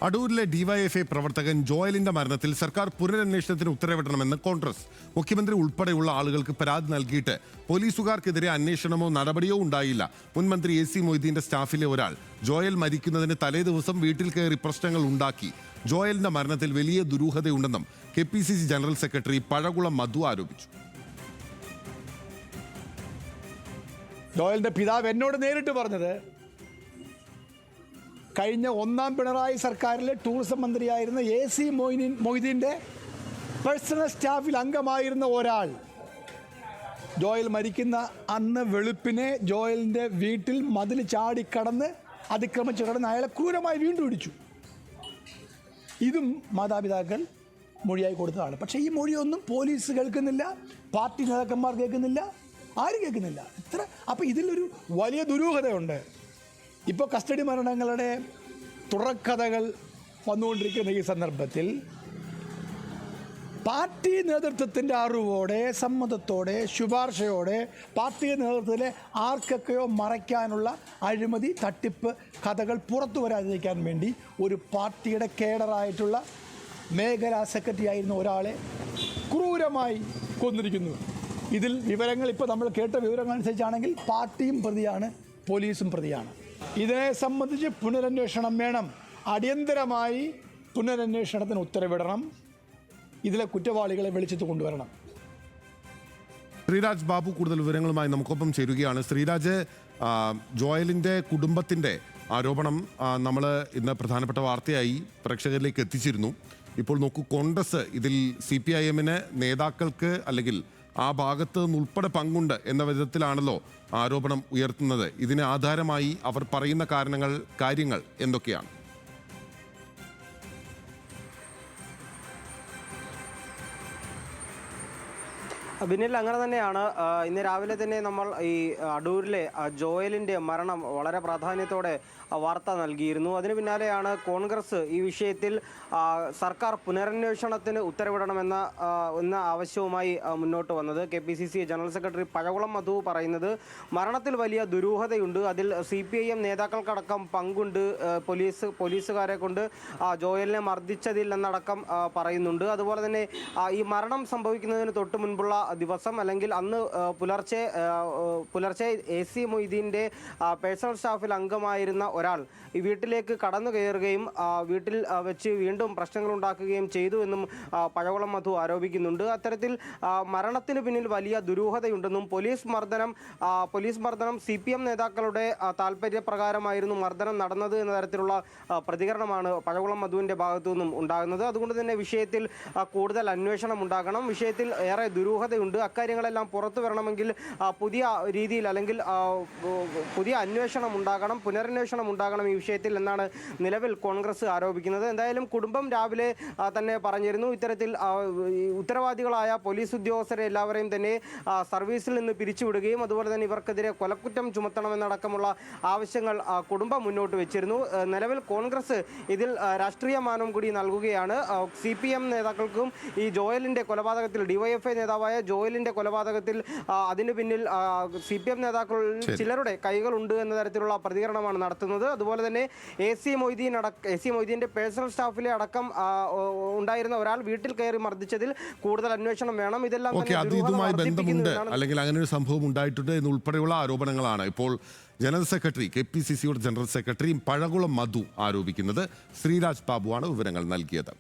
അടൂരിലെ DYFI പ്രവർത്തകൻ ജോയലിന്റെ മരണത്തിൽ സർക്കാർ പുനരന്വേഷണത്തിന് ഉത്തരവിടണമെന്ന് കോൺഗ്രസ്. മുഖ്യമന്ത്രി ഉൾപ്പെടെയുള്ള ആളുകൾക്ക് പരാതി നൽകിയിട്ട് പോലീസുകാർക്കെതിരെ അന്വേഷണമോ നടപടിയോ ഉണ്ടായില്ല. മുൻമന്ത്രി AC മൊയ്തീന്റെ സ്റ്റാഫിലെ ഒരാൾ ജോയൽ മരിക്കുന്നതിന് തലേദിവസം വീട്ടിൽ കയറി പ്രശ്നങ്ങൾ ഉണ്ടാക്കി. ജോയലിന്റെ മരണത്തിൽ വലിയ ദുരൂഹതയുണ്ടെന്നും KPCC ജനറൽ സെക്രട്ടറി പഴകുളം മധു ആരോപിച്ചു. ജോയലിന്റെ പിതാവ് എന്നോട് നേരിട്ട് പറഞ്ഞത്, കഴിഞ്ഞ ഒന്നാം പിണറായി സർക്കാരിലെ ടൂറിസം മന്ത്രിയായിരുന്ന AC മൊയ്തീൻ്റെ പേഴ്സണൽ സ്റ്റാഫിൽ അംഗമായിരുന്ന ഒരാൾ ജോയൽ മരിക്കുന്ന അന്ന് വെളുപ്പിനെ ജോയലിൻ്റെ വീട്ടിൽ മതിൽ ചാടിക്കടന്ന് അതിക്രമിച്ച് കടന്ന് അയാളെ ക്രൂരമായി വീണ്ടും ഇടിച്ചു. ഇതും മാതാപിതാക്കൾ മൊഴിയായി കൊടുത്തതാണ്. പക്ഷേ ഈ മൊഴിയൊന്നും പോലീസ് കേൾക്കുന്നില്ല, പാർട്ടി നേതാക്കന്മാർ കേൾക്കുന്നില്ല, ആരും കേൾക്കുന്നില്ല. അപ്പോൾ ഇതിലൊരു വലിയ ദുരൂഹതയുണ്ട്. ഇപ്പോൾ കസ്റ്റഡി മരണങ്ങളുടെ തുടർക്കഥകൾ വന്നുകൊണ്ടിരിക്കുന്ന ഈ സന്ദർഭത്തിൽ പാർട്ടി നേതൃത്വത്തിൻ്റെ അറിവോടെ, സമ്മതത്തോടെ, ശുപാർശയോടെ പാർട്ടി നേതൃത്വത്തിലെ ആർക്കൊക്കെയോ മറയ്ക്കാനുള്ള അഴിമതി തട്ടിപ്പ് കഥകൾ പുറത്തു വരാതിരിക്കാൻ വേണ്ടി ഒരു പാർട്ടിയുടെ കേഡറായിട്ടുള്ള മേഖലാ സെക്രട്ടറി ആയിരുന്ന ഒരാളെ ക്രൂരമായി കൊന്നിരിക്കുന്നു. ഇതിൽ വിവരങ്ങൾ ഇപ്പോൾ നമ്മൾ കേട്ട വിവരങ്ങൾ അനുസരിച്ചാണെങ്കിൽ പാർട്ടിയും പ്രതിയാണ്, പോലീസും പ്രതിയാണ്. ഇതിനെ സംബന്ധിച്ച് പുനരന്വേഷണം വേണം. അടിയന്തരമായി പുനരന്വേഷണത്തിന് ഉത്തരവിടണം. ഇതിലെ കുറ്റവാളികളെ വെളിച്ചത്ത് കൊണ്ടുവരണം. ശ്രീരാജ് ബാബു കൂടുതൽ വിവരങ്ങളുമായി നമുക്കൊപ്പം ചേരുകയാണ്. ശ്രീരാജ്, ജോയലിൻ്റെ കുടുംബത്തിൻ്റെ ആരോപണം നമ്മൾ ഇന്ന് പ്രധാനപ്പെട്ട വാർത്തയായി പ്രേക്ഷകരിലേക്ക് എത്തിച്ചിരുന്നു. ഇപ്പോൾ നോക്കൂ, കോൺഗ്രസ് ഇതിൽ CPIM-ന് നേതാക്കൾക്ക് അല്ലെങ്കിൽ ആ ഭാഗത്ത് നിന്നുൾപ്പെടെ പങ്കുണ്ട് എന്ന വിധത്തിലാണല്ലോ ആരോപണം ഉയർത്തുന്നത്. ഇതിന് ആധാരമായി അവർ പറയുന്ന കാര്യങ്ങൾ എന്തൊക്കെയാണ്? ബിനിൽ, അങ്ങനെ തന്നെയാണ്. ഇന്ന് രാവിലെ തന്നെ നമ്മൾ ഈ അടൂരിലെ ജോയലിൻ്റെ മരണം വളരെ പ്രാധാന്യത്തോടെ വാർത്ത നൽകിയിരുന്നു. അതിന് പിന്നാലെയാണ് കോൺഗ്രസ് ഈ വിഷയത്തിൽ സർക്കാർ പുനരന്വേഷണത്തിന് ഉത്തരവിടണമെന്ന ആവശ്യവുമായി മുന്നോട്ട് വന്നത്. KPCC ജനറൽ സെക്രട്ടറി പഴകുളം മധു പറയുന്നത്, മരണത്തിൽ വലിയ ദുരൂഹതയുണ്ട്, അതിൽ CPIM നേതാക്കൾക്കടക്കം പങ്കുണ്ട്, പോലീസുകാരെ കൊണ്ട് ജോയലിനെ മർദ്ദിച്ചതിൽ എന്നടക്കം പറയുന്നുണ്ട്. അതുപോലെ തന്നെ ഈ മരണം സംഭവിക്കുന്നതിന് തൊട്ട് മുൻപുള്ള ദിവസം അല്ലെങ്കിൽ അന്ന് പുലർച്ചെ AC മൊയ്തീൻ്റെ പേഴ്സണൽ സ്റ്റാഫിൽ അംഗമായിരുന്ന ഒരാൾ ഈ വീട്ടിലേക്ക് കടന്നു കയറുകയും വീട്ടിൽ വെച്ച് വീണ്ടും പ്രശ്നങ്ങൾ ഉണ്ടാക്കുകയും ചെയ്തു എന്നും പഴകുളം മധു ആരോപിക്കുന്നുണ്ട്. അത്തരത്തിൽ മരണത്തിന് പിന്നിൽ വലിയ ദുരൂഹതയുണ്ടെന്നും പോലീസ് മർദ്ദനം CPM നേതാക്കളുടെ താല്പര്യപ്രകാരമായിരുന്നു മർദ്ദനം നടന്നത് എന്ന തരത്തിലുള്ള പ്രതികരണമാണ് പഴകുളം മധുവിൻ്റെ ഭാഗത്തു നിന്നും ഉണ്ടാകുന്നത്. അതുകൊണ്ട് തന്നെ വിഷയത്തിൽ കൂടുതൽ അന്വേഷണം ഉണ്ടാകണം, വിഷയത്തിൽ ഏറെ ദുരൂഹതയുണ്ട്, അക്കാര്യങ്ങളെല്ലാം പുറത്തു വരണമെങ്കിൽ പുതിയ രീതിയിൽ അല്ലെങ്കിൽ പുതിയ അന്വേഷണം ഉണ്ടാകണം, പുനരന്വേഷണം ഉണ്ടാകണം ഈ വിഷയത്തിൽ എന്നാണ് നിലവിൽ കോൺഗ്രസ് ആരോപിക്കുന്നത്. എന്തായാലും കുടുംബം രാവിലെ തന്നെ പറഞ്ഞിരുന്നു, ഇത്തരത്തിൽ ഉത്തരവാദികളായ പോലീസ് ഉദ്യോഗസ്ഥരെ എല്ലാവരെയും തന്നെ സർവീസിൽ നിന്ന് പിരിച്ചുവിടുകയും അതുപോലെ തന്നെ ഇവർക്കെതിരെ കൊലക്കുറ്റം ചുമത്തണമെന്നടക്കമുള്ള ആവശ്യങ്ങൾ കുടുംബം മുന്നോട്ട് വെച്ചിരുന്നു. നിലവിൽ കോൺഗ്രസ് ഇതിൽ രാഷ്ട്രീയ മാനം കൂടി നൽകുകയാണ്. CPM നേതാക്കൾക്കും ഈ ജോയലിൻ്റെ കൊലപാതകത്തിൽ, DYFI നേതാവായ ജോയലിൻ്റെ കൊലപാതകത്തിൽ അതിന് പിന്നിൽ CPM നേതാക്കളിൽ ചിലരുടെ കൈകളുണ്ട് എന്ന തരത്തിലുള്ള പ്രതികരണമാണ് നടത്തുന്നത്. അതുപോലെ തന്നെ AC മൊയ്തീൻ്റെ പേഴ്സണൽ സ്റ്റാഫിലെ അടക്കം ഉണ്ടായിരുന്ന ഒരാൾ വീട്ടിൽ കയറി മർദ്ദിച്ചതിൽ കൂടുതൽ അന്വേഷണം വേണം. ഇതെല്ലാം ഇതുമായി ബന്ധമുണ്ട് അല്ലെങ്കിൽ അങ്ങനെ ഒരു സംഭവം ഉണ്ടായിട്ടുണ്ട് എന്നുൾപ്പെടെയുള്ള ആരോപണങ്ങളാണ് ഇപ്പോൾ ജനറൽ സെക്രട്ടറി, KPCCയുടെ ജനറൽ സെക്രട്ടറി പഴകുളം മധു ആരോപിക്കുന്നത്. ശ്രീരാജ് ബാബുവാണ് വിവരങ്ങൾ നൽകിയത്.